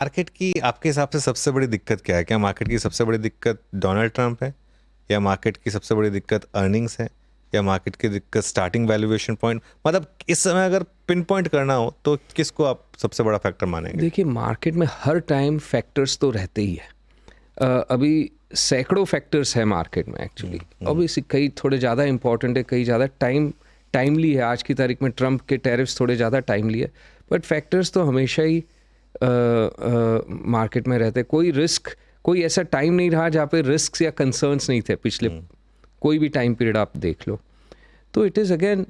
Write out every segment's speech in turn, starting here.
Market की आपके हिसाब से सबसे बड़ी दिक्कत क्या है? क्या मार्केट की सबसे बड़ी दिक्कत डोनाल्ड ट्रंप है, या मार्केट की सबसे बड़ी दिक्कत अर्निंग्स है, या मार्केट की दिक्कत स्टार्टिंग वैल्यूएशन पॉइंट? मतलब इस समय अगर पिन पॉइंट करना हो तो किसको आप सबसे बड़ा फैक्टर मानेंगे? देखिए, मार्केट में हर टाइम फैक्टर्स तो रहते ही है। अभी सैकड़ों फैक्टर्स है मार्केट में एक्चुअली। ऑब्वियसली कई थोड़े ज़्यादा इंपॉर्टेंट है, कई ज़्यादा टाइमली है। आज की तारीख में ट्रंप के टैरिफ्स थोड़े ज़्यादा टाइमली है, बट फैक्टर्स तो हमेशा ही मार्केट में रहते। कोई ऐसा टाइम नहीं रहा जहाँ पे रिस्क या कंसर्न्स नहीं थे पिछले कोई भी टाइम पीरियड आप देख लो। तो इट इज़ अगेन,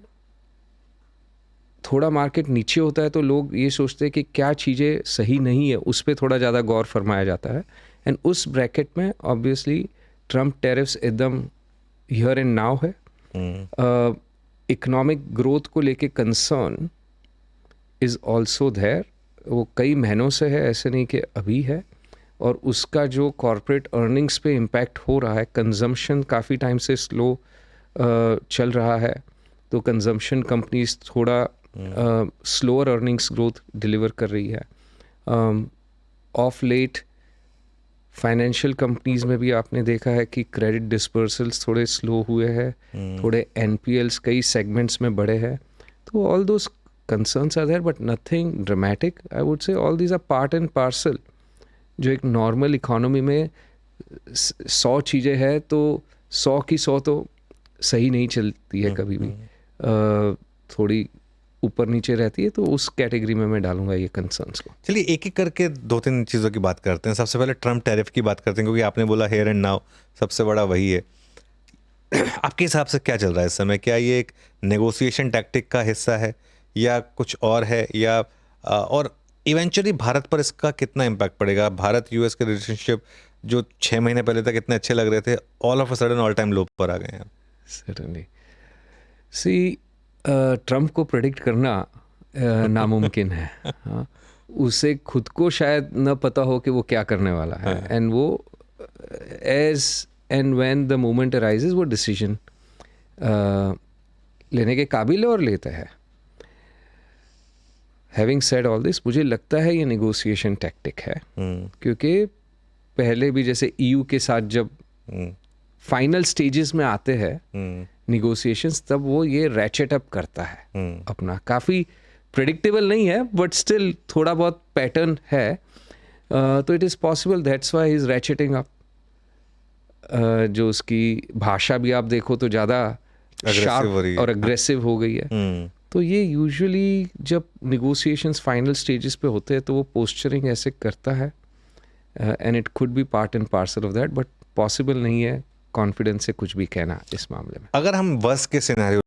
थोड़ा मार्केट नीचे होता है तो लोग ये सोचते हैं कि क्या चीज़ें सही नहीं है, उस पर थोड़ा ज़्यादा गौर फरमाया जाता है। एंड उस ब्रैकेट में ऑब्वियसली ट्रंप टैरिफ्स एकदम हियर एंड नाउ है। इकोनॉमिक ग्रोथ को लेके कंसर्न इज़ ऑल्सो देयर। वो कई महीनों से है, ऐसे नहीं कि अभी है। और उसका जो कॉरपोरेट अर्निंग्स पे इम्पैक्ट हो रहा है, कंजम्पशन काफ़ी टाइम से स्लो चल रहा है, तो कंजम्पशन कंपनीज थोड़ा स्लोअर अर्निंग्स ग्रोथ डिलीवर कर रही है। ऑफ लेट फाइनेंशियल कंपनीज में भी आपने देखा है कि क्रेडिट डिस्पर्सल्स थोड़े स्लो हुए हैं, थोड़े एनपीएल्स कई सेगमेंट्स में बढ़े हैं। तो all those concerns are there, but nothing dramatic. I would say all these are part and parcel. जो एक नॉर्मल इकोनॉमी में 100 चीज़ें हैं तो 100 की 100 तो सही नहीं चलती है कभी भी। थोड़ी ऊपर नीचे रहती है, तो उस कैटेगरी में मैं डालूंगा ये कंसर्न्स को। चलिए एक एक करके दो तीन चीज़ों की बात करते हैं। सबसे पहले ट्रंप टैरिफ की बात करते हैं, क्योंकि आपने बोला हेयर एंड नाउ सबसे बड़ा वही है। आपके हिसाब से क्या चल रहा है इस समय? क्या ये एक नेगोशिएशन टैक्टिक का हिस्सा है, या कुछ और है, या और इवेंचुअली भारत पर इसका कितना इम्पैक्ट पड़ेगा? भारत यूएस के रिलेशनशिप जो 6 महीने पहले तक इतने अच्छे लग रहे थे, all of a sudden all time low पर आ गए हैं। सर्टनली सी, ट्रंप को प्रेडिक्ट करना नामुमकिन है। हाँ, उसे खुद को शायद न पता हो कि वो क्या करने वाला है। एंड वो as and when the moment arises वो डिसीजन लेने के काबिल है और लेता है। हैविंग सेड ऑल दिस, मुझे लगता है ये नेगोशिएशन टैक्टिक है, क्योंकि पहले भी जैसे ईयू के साथ जब फाइनल स्टेजेस में आते हैं निगोशिएशंस, तब वो ये रैचेट अप करता है अपना। काफ़ी प्रेडिक्टेबल नहीं है, बट स्टिल थोड़ा बहुत पैटर्न है। तो it is possible, that's why he is ratcheting up. जो उसकी भाषा भी आप देखो तो ज़्यादा शार्प और अग्रेसिव हो गई है। तो ये यूजुअली जब निगोशिएशंस फाइनल स्टेजेस पे होते हैं तो वो पोस्चरिंग ऐसे करता है, and it could be part and parcel of that, but possible नहीं है कॉन्फिडेंस से कुछ भी कहना इस मामले में। अगर हम वर्स्ट के सिनेरियो